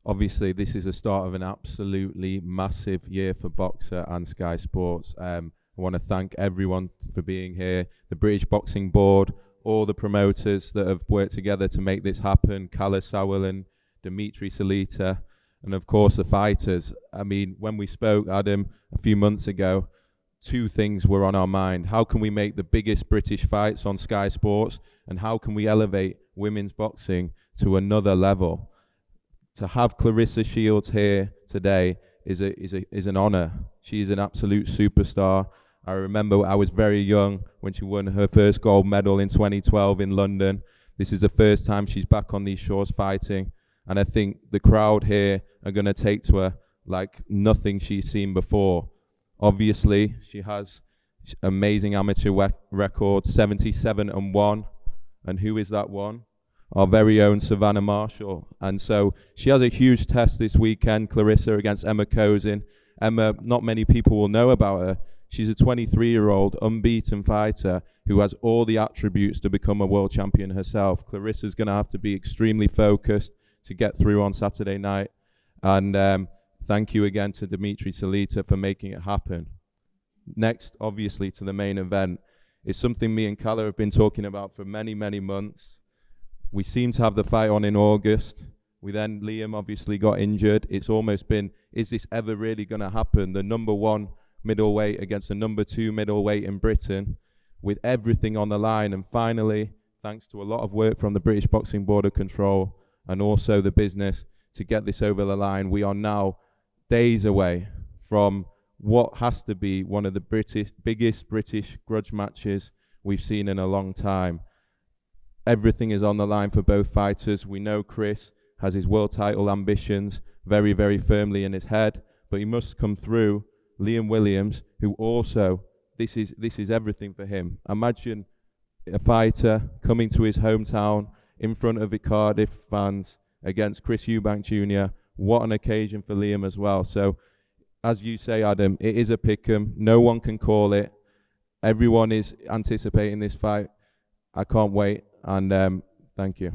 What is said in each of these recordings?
obviously this is the start of an absolutely massive year for Boxer and Sky Sports. I want to thank everyone for being here, the British Boxing Board, all the promoters that have worked together to make this happen, Kalle Sauerland, Dimitri Salita, and of course the fighters. I mean, when we spoke, Adam, a few months ago, two things were on our mind. How can we make the biggest British fights on Sky Sports, and how can we elevate women's boxing to another level? To have Claressa Shields here today is an honor. She's an absolute superstar. I remember I was very young when she won her first gold medal in 2012 in London. This is the first time she's back on these shores fighting, and I think the crowd here are going to take to her like nothing she's seen before. Obviously, she has amazing amateur record, 77-1, and who is that one? Our very own Savannah Marshall. And so she has a huge test this weekend, Claressa, against Emma Kozin. Emma, not many people will know about her. She's a 23-year-old unbeaten fighter who has all the attributes to become a world champion herself. Claressa's going to have to be extremely focused to get through on Saturday night. And thank you again to Dimitri Salita for making it happen. Next, obviously, to the main event is something me and Kalle have been talking about for many, many months. We seem to have the fight on in August. Liam obviously got injured. It's almost been, is this ever really going to happen? The #1 middleweight against the #2 middleweight in Britain, with everything on the line. And finally, thanks to a lot of work from the British Boxing Board of Control and also the business to get this over the line, we are now days away from what has to be one of the biggest British grudge matches we've seen in a long time. Everything is on the line for both fighters. We know Chris has his world title ambitions very, very firmly in his head, but he must come through Liam Williams, who also, this is everything for him. Imagine a fighter coming to his hometown in front of the Cardiff fans against Chris Eubank Jr. What an occasion for Liam as well. So, as you say, Adam, it is a pick'em. No one can call it. Everyone is anticipating this fight. I can't wait. And thank you.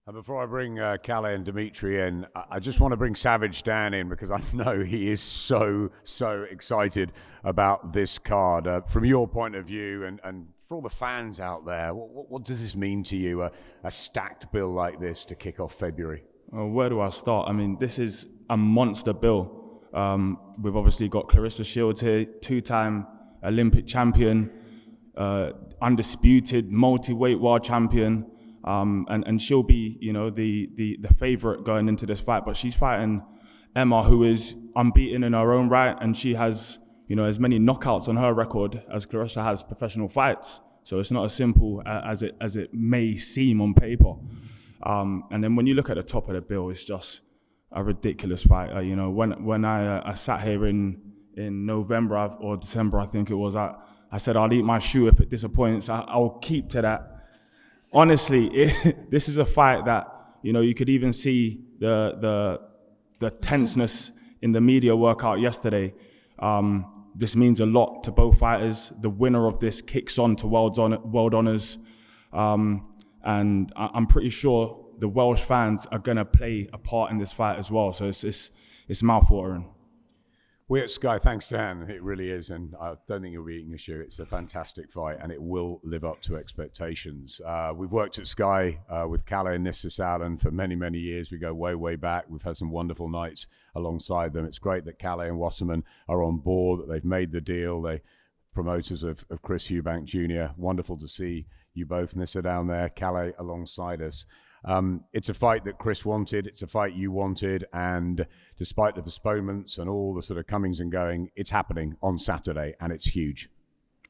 And before I bring Kalle and Dimitri in, I just want to bring Savage Dan in because I know he is so excited about this card. From your point of view and for all the fans out there, what does this mean to you, a stacked bill like this to kick off February? Well, where do I start? I mean, this is a monster bill. We've obviously got Claressa Shields here, two-time Olympic champion, undisputed multi-weight world champion, and she'll be, you know, the favorite going into this fight. But she's fighting Emma, who is unbeaten in her own right, and she has, you know, as many knockouts on her record as Claressa has professional fights. So it's not as simple as it may seem on paper. And then when you look at the top of the bill, it's just a ridiculous fight. You know, when I sat here in November or December, I think it was, I said, I'll eat my shoe if it disappoints. I'll keep to that. Honestly, this is a fight that, you know, you could even see the tenseness in the media workout yesterday. This means a lot to both fighters. The winner of this kicks on to world honors. And I'm pretty sure the Welsh fans are going to play a part in this fight as well. So it's mouthwatering. We at Sky, thanks Dan, it really is, and I don't think you'll be eating a shoe. It's a fantastic fight, and it will live up to expectations. We've worked at Sky with Kalle and Nissa Sauerland for many, many years. We go way, way back. We've had some wonderful nights alongside them. It's great that Kalle and Wasserman are on board, that they've made the deal. They're promoters of Chris Eubank Jr. Wonderful to see you both, Nissa, down there, Kalle alongside us. It's a fight that Chris wanted, it's a fight you wanted, and despite the postponements and all the sort of comings and going, it's happening on Saturday, and it's huge.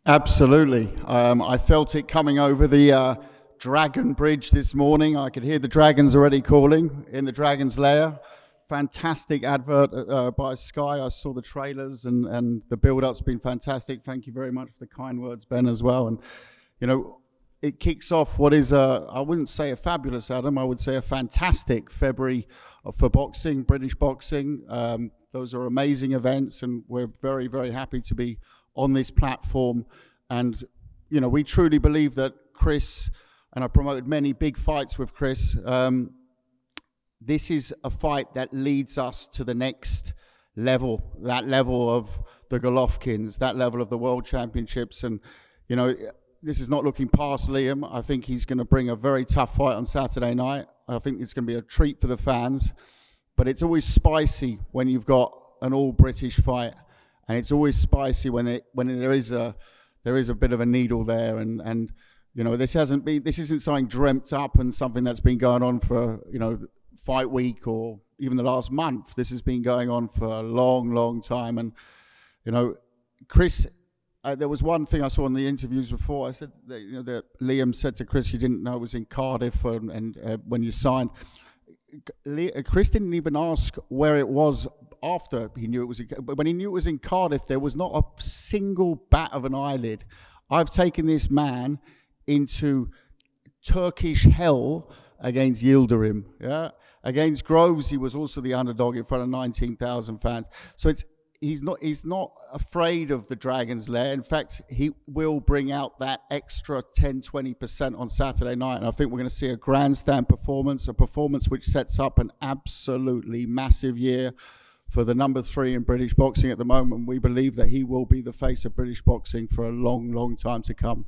Absolutely. I felt it coming over the Dragon Bridge this morning. I could hear the dragons already calling in the Dragon's Lair. Fantastic advert by Sky. I saw the trailers, and the build-up's been fantastic. Thank you very much for the kind words, Ben, as well. And, you know, it kicks off what is I wouldn't say a fabulous, Adam, I would say a fantastic February for boxing, British boxing. Those are amazing events, and we're very, very happy to be on this platform. And, you know, we truly believe that Chris, and I promoted many big fights with Chris, this is a fight that leads us to the next level, that level of the Golovkins, that level of the World Championships. And, you know, this is not looking past Liam. I think he's going to bring a very tough fight on Saturday night. I think it's going to be a treat for the fans. But it's always spicy when you've got an all-British fight. And it's always spicy when there is a bit of a needle there. And you know, this isn't something dreamt up and something that's been going on for, you know, fight week or even the last month. This has been going on for a long, long time. And, you know, Chris, there was one thing I saw in the interviews before. I said that, you know, that Liam said to Chris, you didn't know it was in Cardiff and when you signed. Chris didn't even ask where it was after he knew it was. But when he knew it was in Cardiff, there was not a single bat of an eyelid. I've taken this man into Turkish hell against Yildirim. Yeah, against Groves, he was also the underdog in front of 19,000 fans. So he's not afraid of the Dragon's Lair. In fact, he will bring out that extra 10-20% on Saturday night. And I think we're going to see a grandstand performance, a performance which sets up an absolutely massive year for the number 3 in British boxing at the moment. We believe that he will be the face of British boxing for a long, long time to come.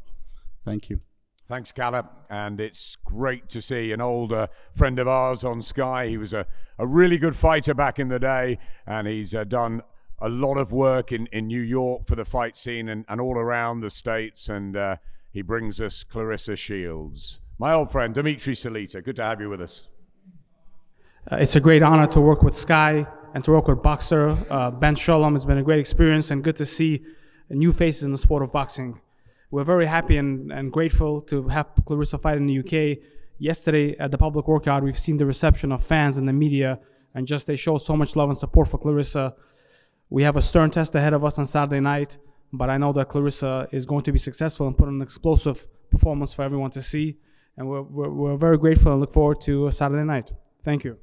Thank you. Thanks, Callum. And it's great to see an older friend of ours on Sky. He was a really good fighter back in the day, and he's done a lot of work in New York for the fight scene and all around the States. And he brings us Claressa Shields. My old friend, Dimitri Salita, good to have you with us. It's a great honor to work with Sky and to work with Boxer. Ben Sholem has been a great experience and good to see new faces in the sport of boxing. We're very happy and grateful to have Claressa fight in the UK. Yesterday at the public workout, we've seen the reception of fans and the media, and just they show so much love and support for Claressa. We have a stern test ahead of us on Saturday night, but I know that Claressa is going to be successful and put on an explosive performance for everyone to see. And we're very grateful and look forward to Saturday night. Thank you.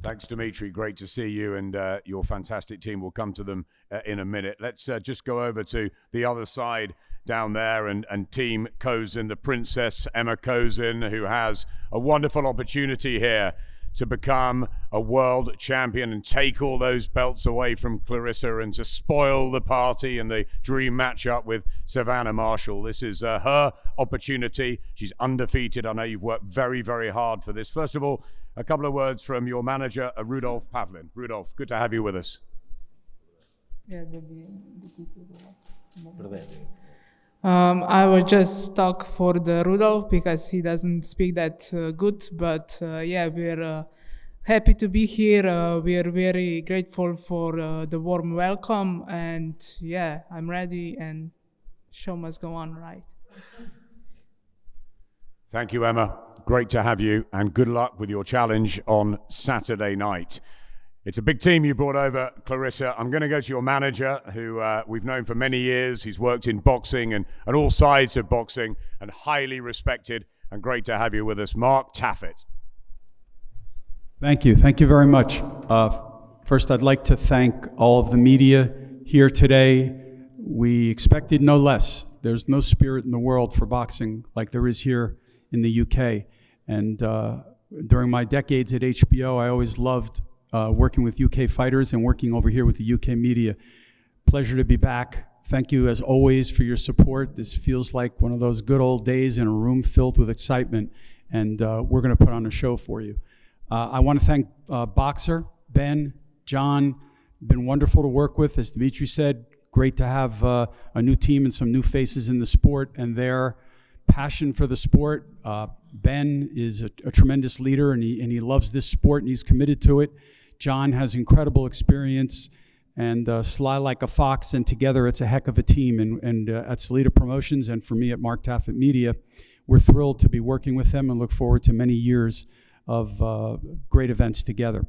Thanks, Dimitri. Great to see you and your fantastic team. We'll come to them in a minute. Let's just go over to the other side down there and Team Kozin, the Princess Emma Kozin, who has a wonderful opportunity here to become a world champion and take all those belts away from Claressa and to spoil the party and the dream matchup with Savannah Marshall. This is her opportunity. She's undefeated. I know you've worked very, very hard for this. First of all, a couple of words from your manager, Rudolf Pavlin. Rudolf, good to have you with us. I will just talk for the Rudolf because he doesn't speak that good, but yeah, we're happy to be here. We are very grateful for the warm welcome, and yeah, I'm ready and show must go on, right? Thank you, Emma. Great to have you, and good luck with your challenge on Saturday night. It's a big team you brought over, Claressa. I'm going to go to your manager, who we've known for many years. He's worked in boxing and all sides of boxing, and highly respected, and great to have you with us, Mark Taffet. Thank you. Thank you very much. First, I'd like to thank all of the media here today. We expected no less. There's no spirit in the world for boxing like there is here in the UK. And during my decades at HBO, I always loved working with UK fighters and working over here with the UK media. Pleasure to be back. Thank you, as always, for your support. This feels like one of those good old days in a room filled with excitement, and we're going to put on a show for you. I want to thank Boxer, Ben, John. Been wonderful to work with. As Dimitri said, great to have a new team and some new faces in the sport and their passion for the sport. Ben is a tremendous leader, and he loves this sport, and he's committed to it. John has incredible experience and sly like a fox, and together it's a heck of a team. And at Salita Promotions and for me at Mark Taffet Media, we're thrilled to be working with them and look forward to many years of great events together.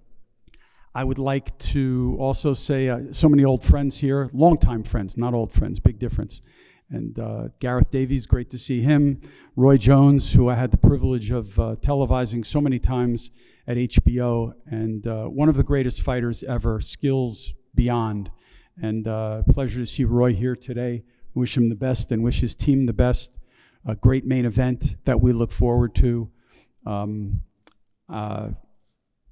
I would like to also say so many old friends here, longtime friends, not old friends, big difference. And Gareth Davies, great to see him. Roy Jones, who I had the privilege of televising so many times at HBO, and one of the greatest fighters ever, skills beyond. And pleasure to see Roy here today. Wish him the best and wish his team the best. A great main event that we look forward to.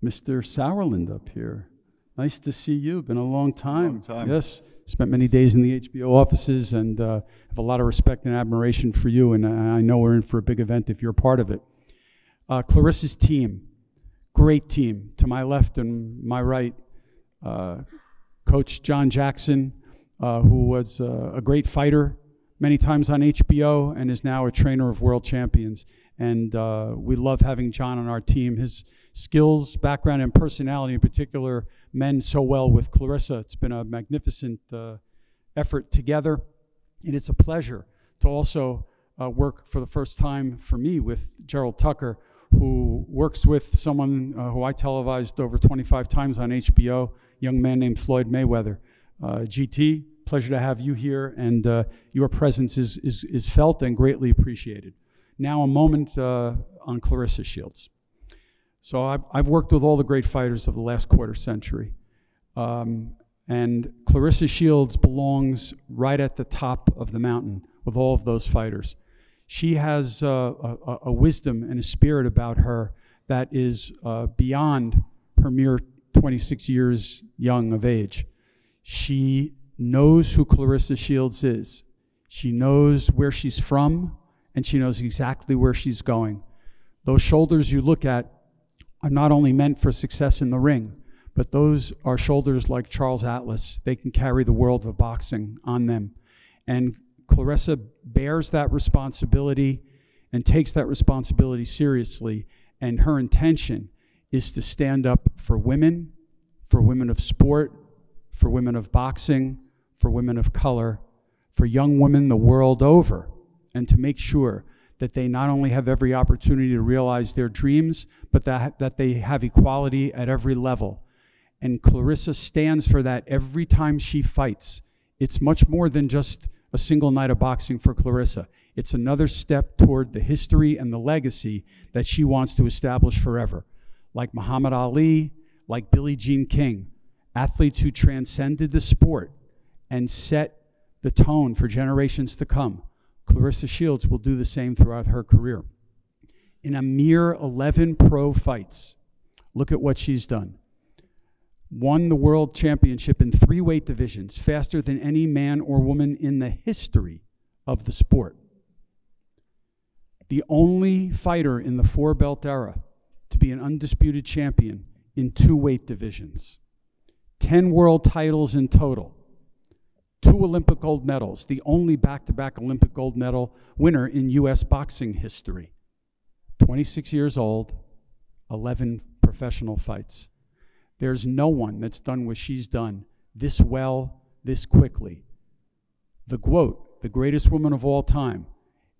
Mr. Sauerland up here. Nice to see you. Been a long time. Long time. Yes. Spent many days in the HBO offices and have a lot of respect and admiration for you. And I know we're in for a big event if you're a part of it. Clarissa's team, great team. To my left and my right, Coach John Jackson, who was a great fighter many times on HBO and is now a trainer of world champions. And we love having John on our team. His skills, background, and personality in particular mend so well with Clarissa. It's been a magnificent effort together. And it's a pleasure to also work for the first time for me with Gerald Tucker, who works with someone who I televised over 25 times on HBO, a young man named Floyd Mayweather. GT, pleasure to have you here, and your presence is felt and greatly appreciated. Now a moment on Clarissa Shields. So I've worked with all the great fighters of the last quarter century. And Clarissa Shields belongs right at the top of the mountain with all of those fighters. She has a wisdom and a spirit about her that is beyond her mere 26 years young of age. She knows who Clarissa Shields is. She knows where she's from, and she knows exactly where she's going. Those shoulders you look at are not only meant for success in the ring, but those are shoulders like Charles Atlas. They can carry the world of boxing on them. And Clarissa bears that responsibility and takes that responsibility seriously. And her intention is to stand up for women of sport, for women of boxing, for women of color, for young women the world over, and to make sure that they not only have every opportunity to realize their dreams, but that they have equality at every level. And Clarissa stands for that every time she fights. It's much more than just a single night of boxing for Clarissa. It's another step toward the history and the legacy that she wants to establish forever. Like Muhammad Ali, like Billie Jean King, athletes who transcended the sport and set the tone for generations to come. Clarissa Shields will do the same throughout her career. In a mere 11 pro fights, look at what she's done. Won the world championship in 3 weight divisions, faster than any man or woman in the history of the sport. The only fighter in the 4-belt era to be an undisputed champion in 2 weight divisions. 10 world titles in total. 2 Olympic gold medals, the only back-to-back Olympic gold medal winner in U.S. boxing history. 26 years old, 11 professional fights. There's no one that's done what she's done this well, this quickly. The GWOAT, the greatest woman of all time,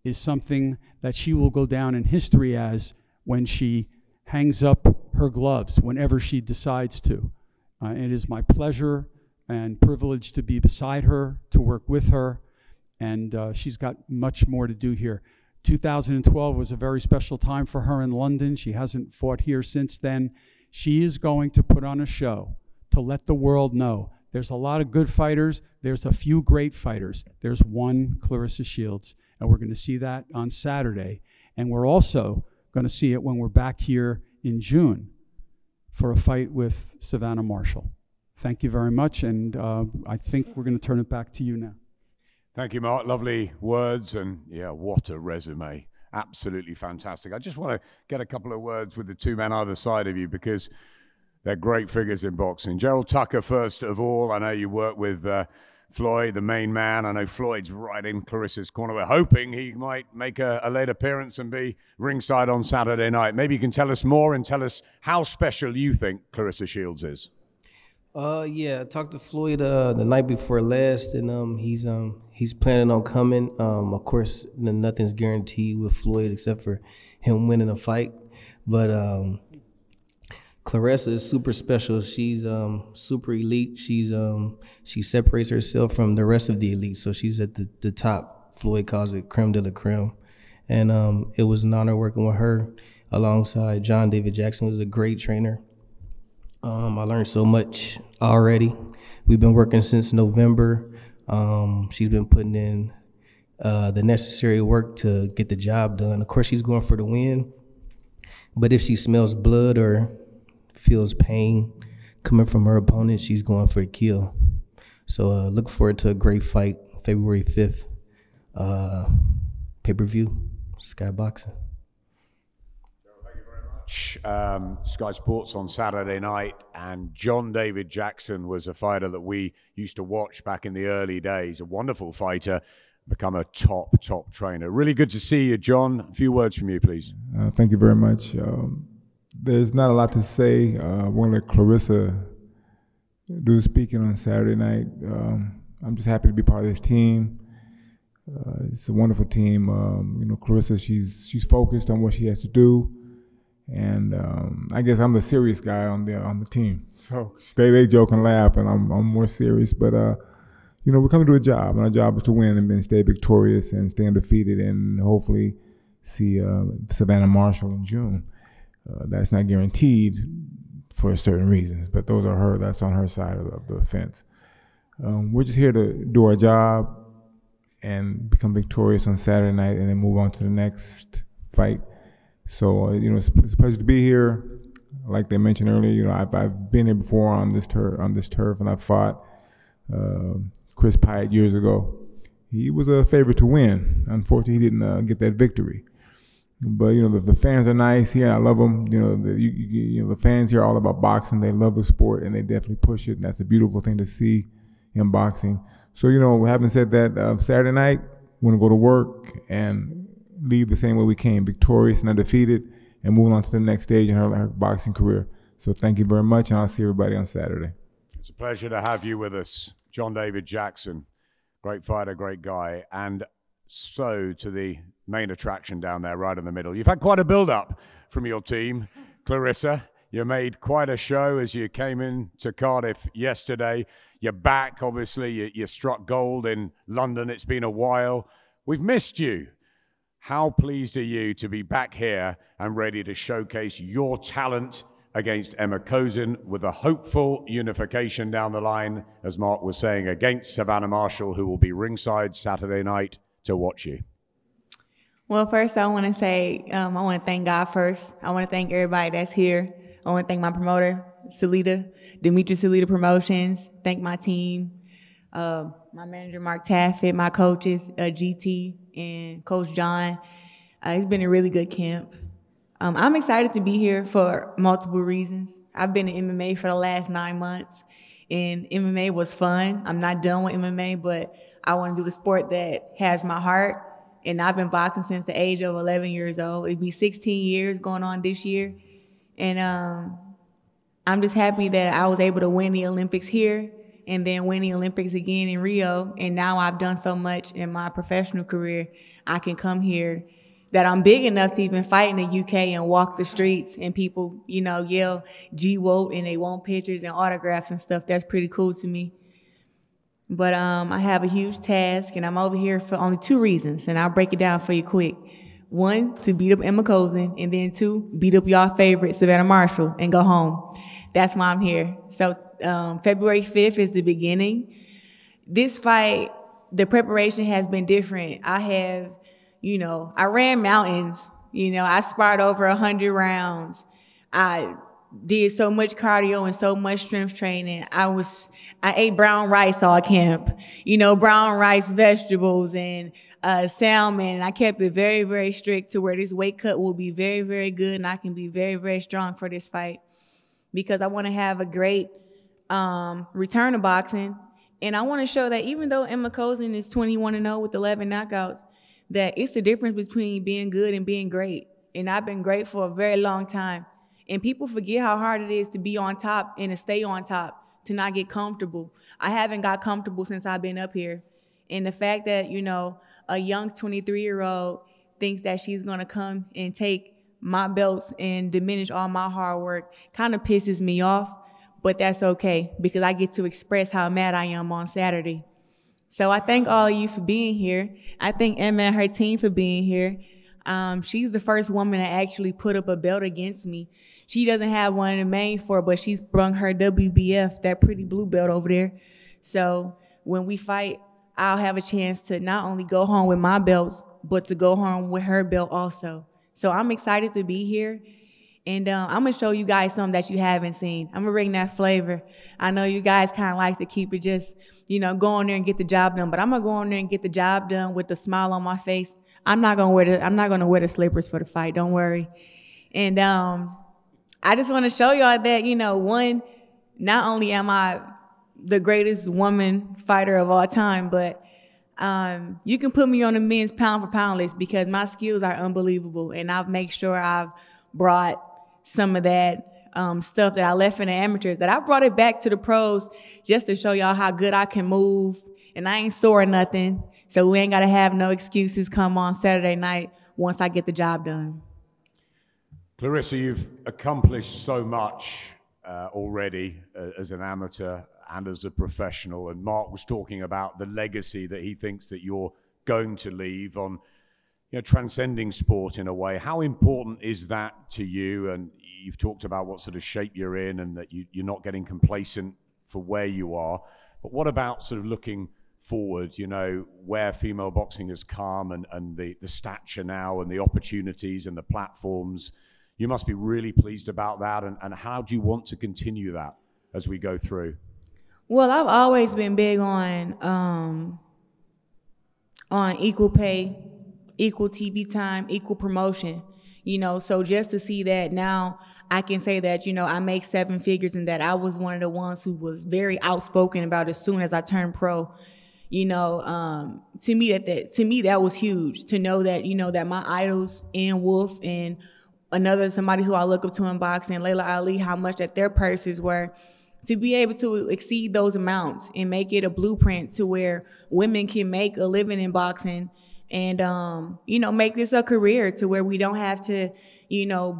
is something that she will go down in history as when she hangs up her gloves, whenever she decides to. It is my pleasure and privilege to be beside her, to work with her, and she's got much more to do here. 2012 was a very special time for her in London. She hasn't fought here since then. She is going to put on a show to let the world know there's a lot of good fighters, there's a few great fighters. There's one Clarissa Shields, and we're going to see that on Saturday. And we're also going to see it when we're back here in June for a fight with Savannah Marshall. Thank you very much, and I think we're going to turn it back to you now. Thank you, Mark. Lovely words, and yeah, what a resume. Absolutely fantastic. I just want to get a couple of words with the 2 men either side of you because they're great figures in boxing. Gerald Tucker, first of all. I know you work with Floyd, the main man. I know Floyd's right in Clarissa's corner. We're hoping he might make a late appearance and be ringside on Saturday night. Maybe you can tell us more and tell us how special you think Clarissa Shields is. Yeah, I talked to Floyd the night before last, and he's planning on coming. Of course, nothing's guaranteed with Floyd except for him winning a fight. But Clarissa is super special. She's super elite. She separates herself from the rest of the elite, so she's at the top. Floyd calls it creme de la creme, and it was an honor working with her alongside John David Jackson, who was a great trainer. I learned so much already. We've been working since November. She's been putting in the necessary work to get the job done. Of course, she's going for the win. But if she smells blood or feels pain coming from her opponent, she's going for the kill. So look forward to a great fight, February 5th, pay-per-view, Sky Boxing. Sky Sports on Saturday night, and John David Jackson was a fighter that we used to watch back in the early days. A wonderful fighter, become a top trainer. Really good to see you, John. A few words from you, please. Thank you very much. There's not a lot to say. We're going to let Clarissa do speaking on Saturday night. I'm just happy to be part of this team. It's a wonderful team. You know, Clarissa, she's focused on what she has to do. And I guess I'm the serious guy on the team. So they joke and laugh, and I'm more serious. But you know, we're coming to a job, and our job is to win and stay victorious and stay undefeated, and hopefully see Savannah Marshall in June. That's not guaranteed for certain reasons, but that's on her side of the fence. We're just here to do our job and become victorious on Saturday night, and then move on to the next fight. So you know, it's a pleasure to be here. Like they mentioned earlier, you know, I've been here before on this turf, and I fought Chris Pyatt years ago. He was a favorite to win. Unfortunately, he didn't get that victory. But you know, the fans are nice here. I love them. You know, the fans here are all about boxing. They love the sport, and they definitely push it. And that's a beautiful thing to see in boxing. So you know, having said that, Saturday night we're gonna go to work and leave the same way we came, victorious and undefeated, and moving on to the next stage in her boxing career. So thank you very much, and I'll see everybody on Saturday. It's a pleasure to have you with us, John David Jackson. Great fighter, great guy. And so to the main attraction down there, right in the middle. You've had quite a build-up from your team, Clarissa. You made quite a show as you came in to Cardiff yesterday. You're back, obviously. You struck gold in London. It's been a while. We've missed you. How pleased are you to be back here and ready to showcase your talent against Emma Kozin with a hopeful unification down the line, as Mark was saying, against Savannah Marshall, who will be ringside Saturday night to watch you? Well, first I want to say, I want to thank God first. I want to thank everybody that's here. I want to thank my promoter, Dimitri Salita Promotions, thank my team, my manager, Mark Taffet, my coaches, GT and Coach John. It's been a really good camp. I'm excited to be here for multiple reasons. I've been in MMA for the last 9 months, and MMA was fun. I'm not done with MMA, but I want to do the sport that has my heart, and I've been boxing since the age of 11 years old. It'll be 16 years going on this year, and I'm just happy that I was able to win the Olympics here and then win the Olympics again in Rio. And now I've done so much in my professional career, I can come here that I'm big enough to even fight in the UK and walk the streets and people, you know, yell G-Woat and they want pictures and autographs and stuff. That's pretty cool to me. But I have a huge task, and I'm over here for only 2 reasons, and I'll break it down for you quick. 1, to beat up Emma Kozin, and then 2, beat up y'all favorite Savannah Marshall and go home. That's why I'm here. So February 5th is the beginning. This fight, the preparation has been different. I ran mountains. You know, I sparred over 100 rounds. I did so much cardio and so much strength training. I ate brown rice all camp. You know, brown rice, vegetables, and salmon. I kept it very, very strict to where this weight cut will be very, very good, and I can be very, very strong for this fight because I want to have a great return to boxing. And I want to show that even though Emma Kozin is 21-0 with 11 knockouts, that it's the difference between being good and being great. And I've been great for a very long time. And people forget how hard it is to be on top and to stay on top, to not get comfortable. I haven't got comfortable since I've been up here. And the fact that, you know, a young 23-year-old thinks that she's going to come and take my belts and diminish all my hard work kind of pisses me off. But that's okay because I get to express how mad I am on Saturday. So I thank all of you for being here. I thank Emma and her team for being here. She's the first woman to actually put up a belt against me. She doesn't have one in the main for, but she's brung her WBF, that pretty blue belt over there. So when we fight, I'll have a chance to not only go home with my belts, but to go home with her belt also. So I'm excited to be here. And I'm going to show you guys something that you haven't seen. I'm going to bring that flavor. I know you guys kind of like to keep it just, go on there and get the job done. But I'm going to go on there and get the job done with a smile on my face. I'm not going to wear the slippers for the fight. Don't worry. And I just want to show y'all that, one, not only am I the greatest woman fighter of all time, but you can put me on the men's pound for pound list because my skills are unbelievable. And I've made sure I've brought some of that stuff that I left in the amateurs, that I brought it back to the pros just to show y'all how good I can move. And I ain't sore or nothing. So we ain't got to have no excuses come on Saturday night once I get the job done. Claressa, you've accomplished so much already as an amateur and as a professional. And Mark was talking about the legacy that he thinks that you're going to leave on, transcending sport in a way. How important is that to you? And you've talked about what sort of shape you're in and that you're not getting complacent for where you are. But what about sort of looking forward, where female boxing has come and the stature now and the opportunities and the platforms? You must be really pleased about that. And how do you want to continue that as we go through? Well, I've always been big on equal pay, equal TV time, equal promotion, so just to see that now I can say that, I make 7 figures and that I was one of the ones who was very outspoken about as soon as I turned pro, to me that was huge to know that, that my idols, Ann Wolfe and somebody who I look up to in boxing, Layla Ali, how much that their purses were, to be able to exceed those amounts and make it a blueprint to where women can make a living in boxing and, make this a career to where we don't have to,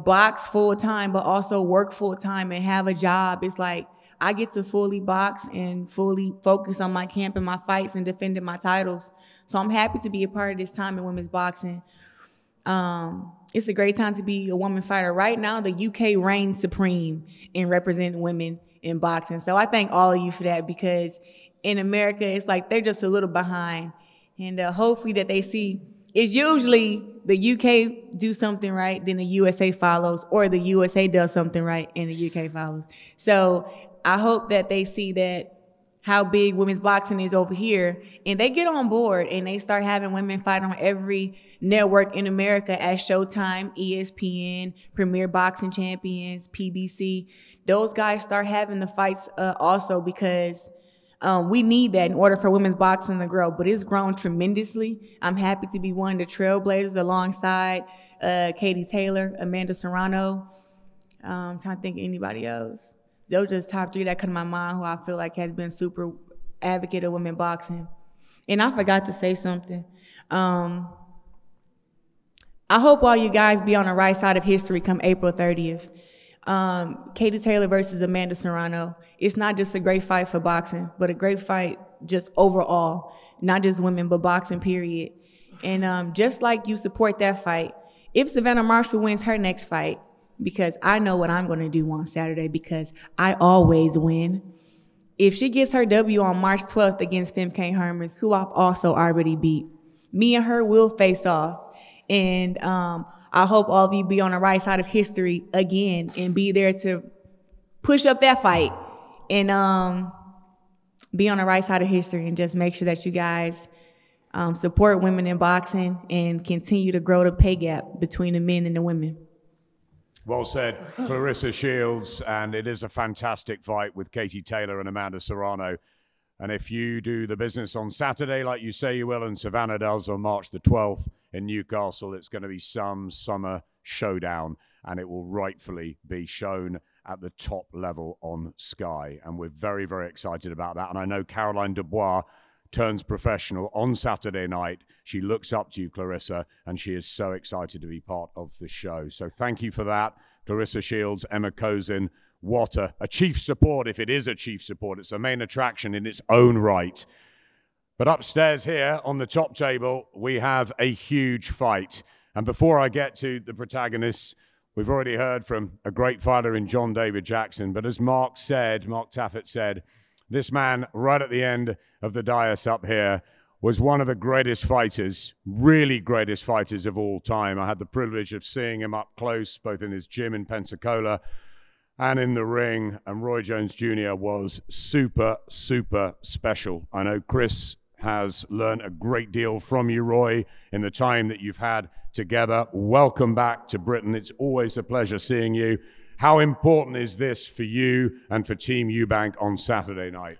box full time, but also work full time and have a job. It's like I get to fully box and fully focus on my camp and my fights and defending my titles. So I'm happy to be a part of this time in women's boxing. It's a great time to be a woman fighter. Right now, the UK reigns supreme in representing women in boxing. So I thank all of you for that because in America, it's like they're just a little behind. And hopefully that they see, it's usually the UK do something right, then the USA follows, or the USA does something right and the UK follows. So I hope that they see that how big women's boxing is over here and they get on board and they start having women fight on every network in America as Showtime, ESPN, Premier Boxing Champions, PBC. Those guys start having the fights also because we need that in order for women's boxing to grow, but it's grown tremendously. I'm happy to be one of the trailblazers alongside Katie Taylor, Amanda Serrano. I'm trying to think of anybody else. Those are just top 3 that come to my mind who I feel like has been super advocate of women boxing. And I forgot to say something. I hope all you guys be on the right side of history come April 30th. Katie Taylor versus Amanda Serrano. It's not just a great fight for boxing, but a great fight just overall, not just women, but boxing, period. And just like you support that fight, if Savannah Marshall wins her next fight, because I know what I'm going to do on Saturday because I always win. If she gets her W on March 12th against Femke Hermans, who I've also already beat, me and her will face off. And I hope all of you be on the right side of history again and be there to push up that fight and be on the right side of history and just make sure that you guys support women in boxing and continue to grow the pay gap between the men and the women. Well said, Claressa Shields, and it is a fantastic fight with Katie Taylor and Amanda Serrano. And if you do the business on Saturday, like you say you will, and Savannah does on March the 12th in Newcastle, it's going to be some summer showdown, and it will rightfully be shown at the top level on Sky. And we're very, very excited about that. And I know Caroline Dubois turns professional on Saturday night. She looks up to you, Claressa, and she is so excited to be part of the show. So thank you for that, Claressa Shields, Emma Kozin. What a chief support, if it is a chief support. It's a main attraction in its own right. But upstairs here on the top table, we have a huge fight. And before I get to the protagonists, we've already heard from a great fighter in John David Jackson. But as Mark Taffet said, this man right at the end of the dais up here was one of the greatest fighters, really greatest fighters of all time. I had the privilege of seeing him up close, both in his gym in Pensacola and in the ring, and Roy Jones Jr. was super, super special. I know Chris has learned a great deal from you, Roy, in the time that you've had together. Welcome back to Britain. It's always a pleasure seeing you. How important is this for you and for Team Eubank on Saturday night?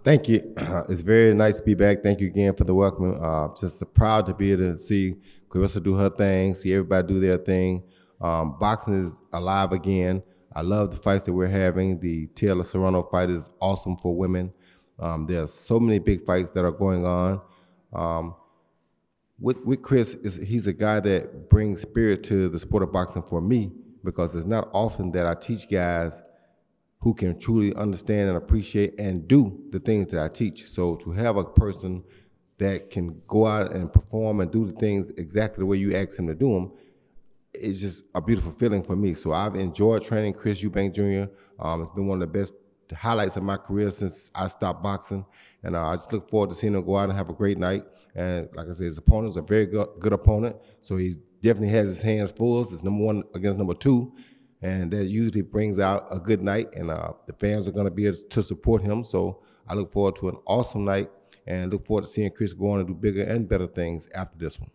Thank you. It's very nice to be back. Thank you again for the welcome. Just proud to be able to see Clarissa do her thing, see everybody do their thing. Boxing is alive again. I love the fights that we're having. The Taylor Serrano fight is awesome for women. There's so many big fights that are going on. With Chris, he's a guy that brings spirit to the sport of boxing for me, because it's not often that I teach guys who can truly understand and appreciate and do the things that I teach. So to have a person that can go out and perform and do the things exactly the way you ask him to do them, it's just a beautiful feeling for me. So I've enjoyed training Chris Eubank Jr. It's been one of the best highlights of my career since I stopped boxing. And I just look forward to seeing him go out and have a great night. And like I said, his opponent's a very good opponent. So he definitely has his hands full. It's number 1 against number 2. And that usually brings out a good night, and the fans are going to be able to support him. So I look forward to an awesome night, and look forward to seeing Chris go on and do bigger and better things after this one.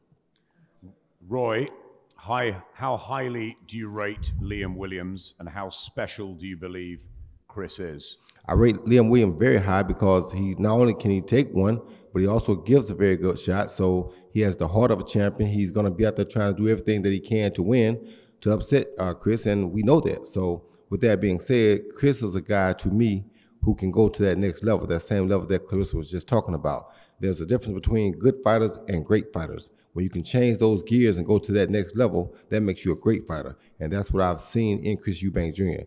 Roy, how highly do you rate Liam Williams, and how special do you believe Chris is? I rate Liam Williams very high, because he not only can he take one, but he also gives a very good shot. So he has the heart of a champion. He's going to be out there trying to do everything that he can to win, to upset Chris, and we know that. So with that being said, Chris is a guy to me who can go to that next level, that same level that Clarissa was just talking about. There's a difference between good fighters and great fighters. When you can change those gears and go to that next level, that makes you a great fighter. And that's what I've seen in Chris Eubank Jr.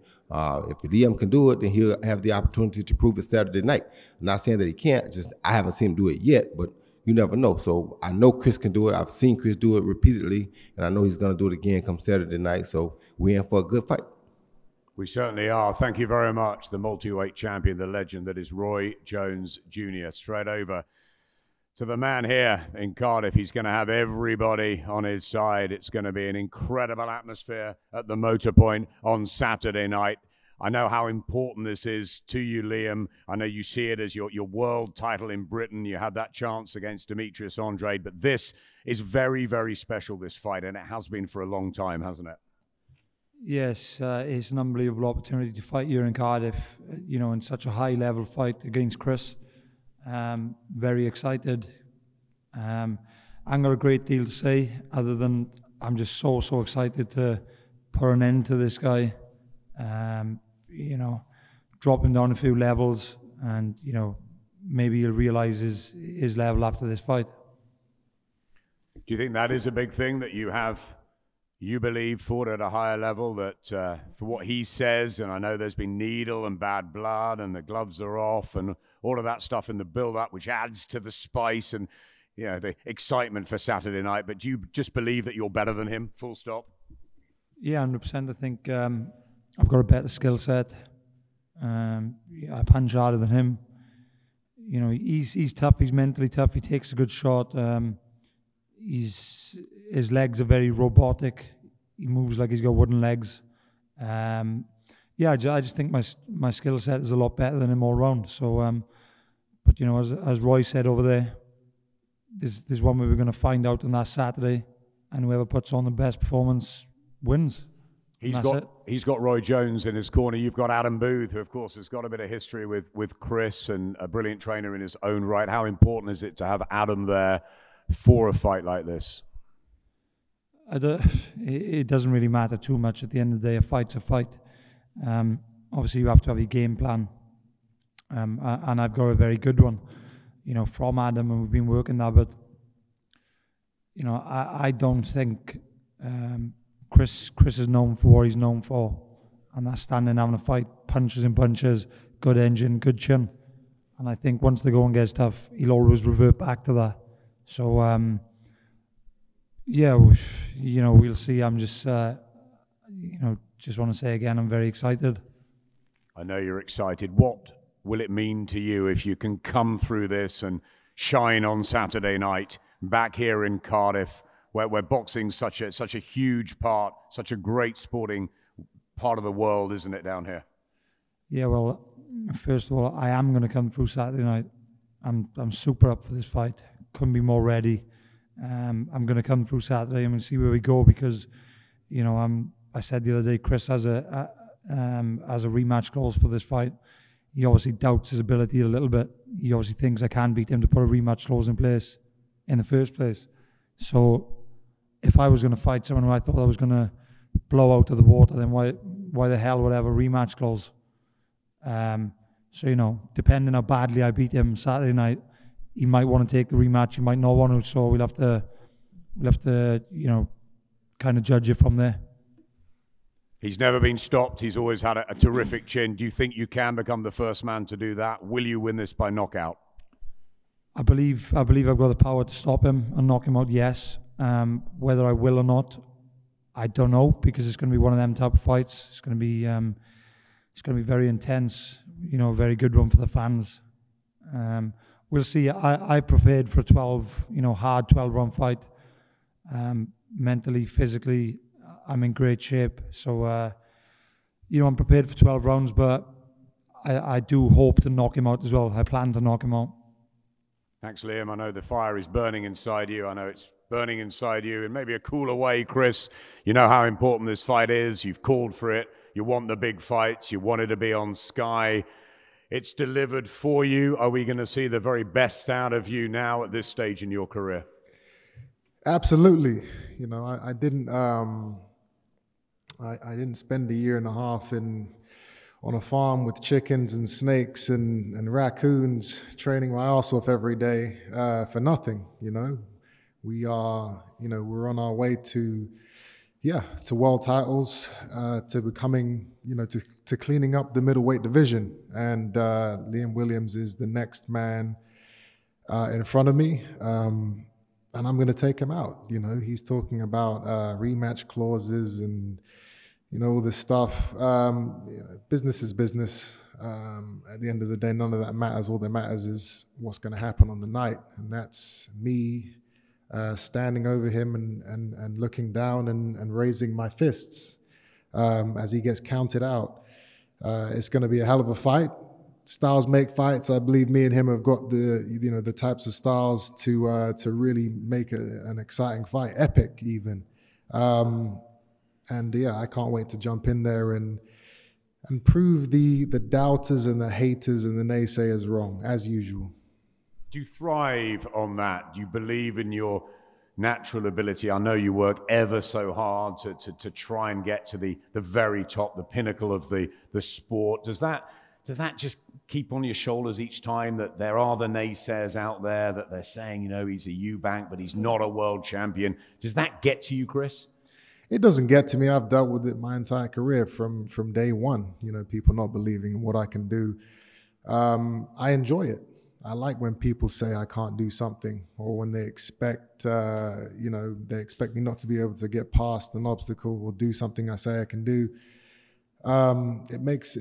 If Liam can do it, then he'll have the opportunity to prove it Saturday night. I'm not saying that he can't, just I haven't seen him do it yet, but you never know. So I know Chris can do it. I've seen Chris do it repeatedly, and I know he's going to do it again come Saturday night. So we're in for a good fight. We certainly are. Thank you very much, the multi-weight champion, the legend that is Roy Jones Jr. Straight over to the man here in Cardiff. He's going to have everybody on his side. It's going to be an incredible atmosphere at the Motor Point on Saturday night. I know how important this is to you, Liam. I know you see it as your world title in Britain. You had that chance against Demetrius Andrade, but this is very, very special, this fight, and it has been for a long time, hasn't it? Yes, it's an unbelievable opportunity to fight here in Cardiff, you know, in such a high-level fight against Chris. Very excited. I ain't got a great deal to say other than I'm just so excited to put an end to this guy. You know, drop him down a few levels, and you know, maybe he'll realize his level after this fight. Do you think that is a big thing, that you believe fought at a higher level, that for what he says, and I know there's been needle and bad blood and the gloves are off and all of that stuff in the build-up, which adds to the spice and, you know, the excitement for Saturday night, but do you just believe that you're better than him, full stop? Yeah, 100%. I think I've got a better skill set. I punch harder than him. You know, he's tough. He's mentally tough. He takes a good shot. His legs are very robotic. He moves like he's got wooden legs. Yeah, I just think my skill set is a lot better than him all round. So, but you know, as Roy said over there, there's one way we're going to find out on that Saturday, and whoever puts on the best performance wins. He's got Roy Jones in his corner. You've got Adam Booth, who of course has got a bit of history with Chris and a brilliant trainer in his own right. How important is it to have Adam there for a fight like this? It doesn't really matter too much at the end of the day. A fight's a fight. Obviously, you have to have your game plan, and I've got a very good one, you know, from Adam, and we've been working that. But you know, I don't think Chris is known for what he's known for, and that's standing, having a fight, punches and punches, good engine, good chin, and I think once the going gets tough, he'll always revert back to that. So yeah, you know, we'll see. I'm just you know, just want to say again, I'm very excited. I know you're excited. What will it mean to you if you can come through this and shine on Saturday night back here in Cardiff, where boxing's such a huge part, such a great sporting part of the world, isn't it, down here? Yeah, well, first of all, I am going to come through Saturday night. I'm super up for this fight. Couldn't be more ready. I'm going to come through Saturday and see where we go because, you know, I said the other day, Chris has a rematch clause for this fight. He obviously doubts his ability a little bit. He obviously thinks I can beat him to put a rematch clause in place in the first place. So if I was going to fight someone who I thought I was going to blow out of the water, then why the hell would I have a rematch clause? So, you know, depending how badly I beat him Saturday night, he might want to take the rematch, he might not want to, so we'll have to, you know, kind of judge it from there. He's never been stopped. He's always had a terrific chin. Do you think you can become the first man to do that? Will you win this by knockout? I believe I've got the power to stop him and knock him out, yes. Whether I will or not, I don't know, because it's going to be one of them type of fights. It's going to be very intense, you know, a very good one for the fans. We'll see. I prepared for a hard 12-round fight. Mentally, physically, I'm in great shape. So, you know, I'm prepared for 12 rounds, but I do hope to knock him out as well. I plan to knock him out. Thanks, Liam. I know the fire is burning inside you. I know it's burning inside you in maybe a cooler way, Chris. You know how important this fight is. You've called for it. You want the big fights. You wanted to be on Sky. It's delivered for you. Are we going to see the very best out of you now at this stage in your career? Absolutely. You know, I didn't spend a year and a half on a farm with chickens and snakes and raccoons training my ass off every day for nothing. You know, we're on our way to world titles, to becoming, you know, to cleaning up the middleweight division. And Liam Williams is the next man in front of me. And I'm going to take him out. You know, he's talking about rematch clauses and, you know, all this stuff. Business is business. At the end of the day, none of that matters. All that matters is what's going to happen on the night. And that's me standing over him and looking down and raising my fists as he gets counted out. It's going to be a hell of a fight. Styles make fights. I believe me and him have got the types of styles to really make an exciting fight, epic even. And yeah, I can't wait to jump in there and prove the doubters and the haters and the naysayers wrong, as usual. Do you thrive on that? Do you believe in your natural ability? I know you work ever so hard to try and get to the very top, the pinnacle of the sport. Does that just keep on your shoulders each time that there are the naysayers out there that they're saying, you know, he's a Eubank, but he's not a world champion? Does that get to you, Chris? It doesn't get to me. I've dealt with it my entire career from day one. You know, people not believing in what I can do. I enjoy it. I like when people say I can't do something, or when they expect, they expect me not to be able to get past an obstacle or do something I say I can do. It makes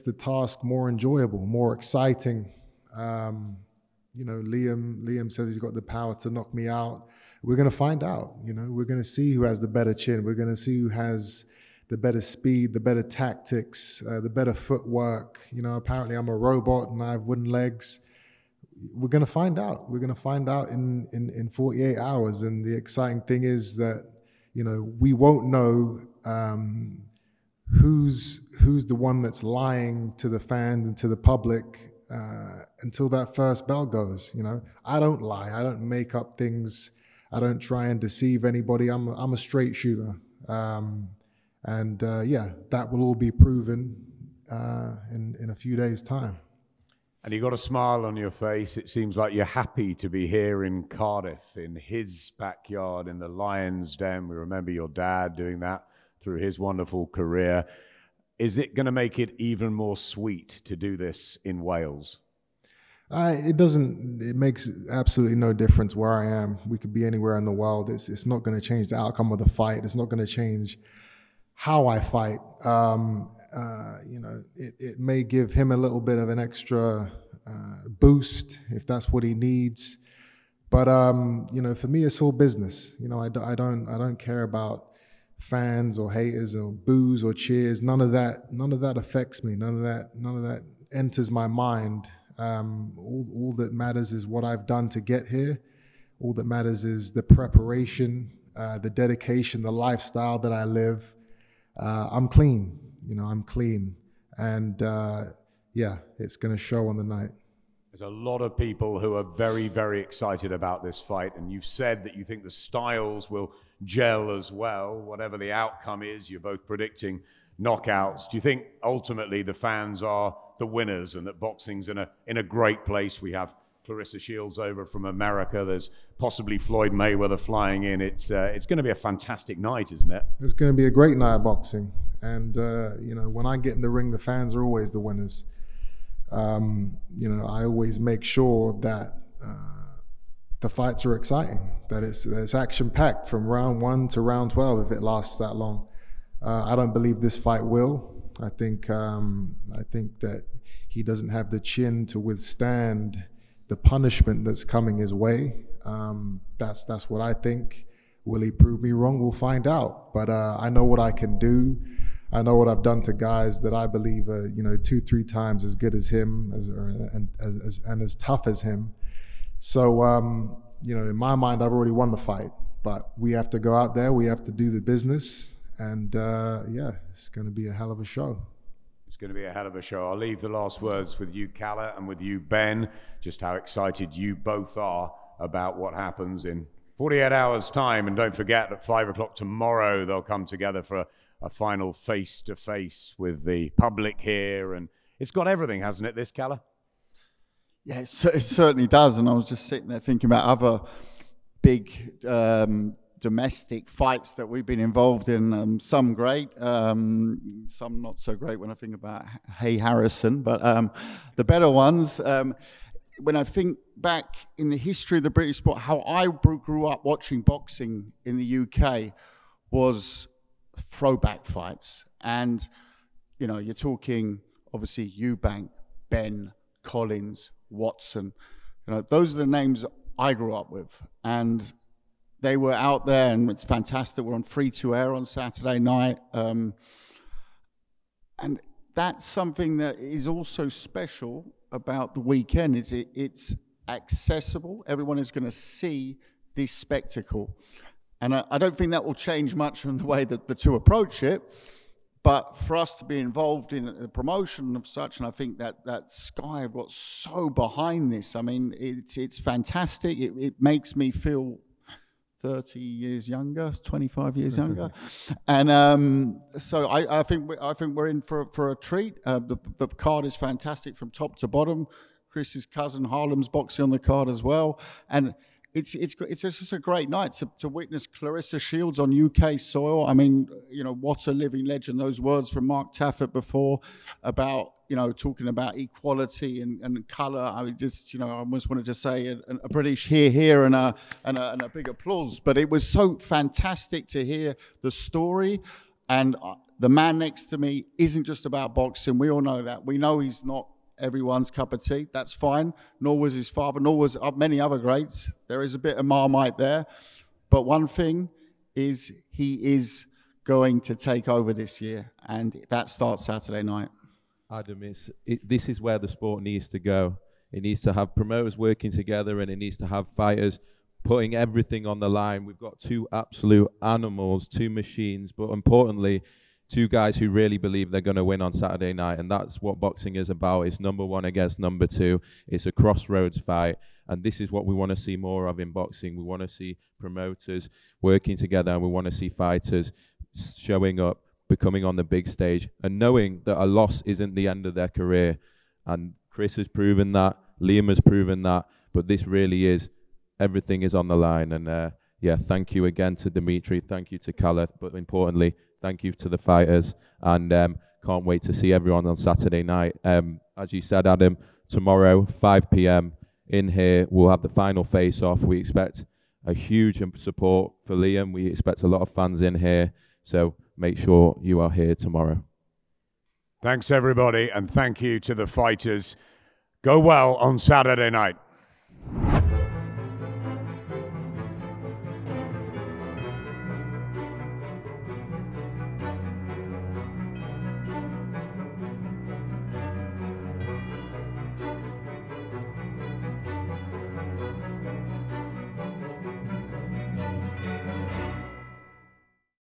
the task more enjoyable, more exciting. You know, Liam says he's got the power to knock me out. We're going to find out. You know, we're going to see who has the better chin. We're going to see who has the better speed, the better tactics, the better footwork. You know, apparently I'm a robot and I have wooden legs. We're going to find out. We're going to find out in 48 hours. And the exciting thing is that, you know, we won't know who's the one that's lying to the fans and to the public until that first bell goes. You know, I don't lie. I don't make up things. I don't try and deceive anybody. I'm a straight shooter. That will all be proven in a few days' time. And you got a smile on your face. It seems like you're happy to be here in Cardiff, in his backyard, in the Lion's Den. We remember your dad doing that through his wonderful career. Is it going to make it even more sweet to do this in Wales? It doesn't. It makes absolutely no difference where I am. We could be anywhere in the world. It's not going to change the outcome of the fight. It's not going to change how I fight. You know, it may give him a little bit of an extra boost if that's what he needs. But for me, it's all business. I don't care about fans or haters or boos or cheers. None of that affects me. None of that enters my mind. All that matters is what I've done to get here. All that matters is the preparation, the dedication, the lifestyle that I live. I'm clean. I'm clean. And it's going to show on the night. There's a lot of people who are very, very excited about this fight, and you've said that you think the styles will gel as well. Whatever the outcome is, you're both predicting knockouts. Do you think ultimately the fans are the winners and that boxing's in a great place? We have Claressa Shields over from America. There's possibly Floyd Mayweather flying in. It's going to be a fantastic night, isn't it? It's going to be a great night of boxing. And, when I get in the ring, the fans are always the winners. I always make sure that the fights are exciting, that it's action-packed from round 1 to round 12 if it lasts that long. I don't believe this fight will. I think that he doesn't have the chin to withstand the punishment that's coming his way. That's what I think. Will he prove me wrong? We'll find out. But I know what I can do. I know what I've done to guys that I believe are 2-3 times as good as him and as tough as him. So in my mind, I've already won the fight. But we have to go out there. We have to do the business. And it's going to be a hell of a show. It's going to be a hell of a show. I'll leave the last words with you, Kalle, and with you, Ben, just how excited you both are about what happens in 48 hours' time. And don't forget, at 5 o'clock tomorrow, they'll come together for a final face-to-face with the public here. And it's got everything, hasn't it, this, Kalle? Yeah, it certainly does. And I was just sitting there thinking about other big domestic fights that we've been involved in, some great, some not so great when I think about Hay Harrison, but the better ones, when I think back in the history of the British sport, how I grew up watching boxing in the UK was throwback fights. And, you're talking, obviously, Eubank, Ben, Collins, Watson. Those are the names I grew up with. And they were out there, and it's fantastic. We're on free-to-air on Saturday night. And that's something that is also special about the weekend. It's accessible. Everyone is going to see this spectacle. And I don't think that will change much from the way that the two approach it. But for us to be involved in the promotion of such, and I think that Sky have got so behind this. I mean, it's fantastic. It makes me feel 30 years younger, 25 years younger, and so I think we're in for a treat. The card is fantastic from top to bottom. Chris's cousin Harlem's boxing on the card as well, and it's just a great night to witness Claressa Shields on UK soil. I mean, what a living legend. Those words from Mark Taffet before about talking about equality and colour. I just, I almost wanted to say a British here and a big applause. But it was so fantastic to hear the story. And the man next to me isn't just about boxing. We all know that. We know he's not everyone's cup of tea. That's fine. Nor was his father, nor was many other greats. There is a bit of Marmite there. But one thing is he is going to take over this year. And that starts Saturday night. Adam, this is where the sport needs to go. It needs to have promoters working together, and it needs to have fighters putting everything on the line. We've got two absolute animals, two machines, but importantly, two guys who really believe they're going to win on Saturday night, and that's what boxing is about. It's number one against number two. It's a crossroads fight, and this is what we want to see more of in boxing. We want to see promoters working together, and we want to see fighters showing up, becoming on the big stage, and knowing that a loss isn't the end of their career. And Chris has proven that, Liam has proven that, but this really is, everything is on the line. And thank you again to Dimitri, thank you to Kalle, but importantly, thank you to the fighters, and can't wait to see everyone on Saturday night. As you said, Adam, tomorrow, 5 p.m. in here, we'll have the final face-off. We expect a huge support for Liam. We expect a lot of fans in here, so make sure you are here tomorrow. Thanks, everybody, and thank you to the fighters. Go well on Saturday night.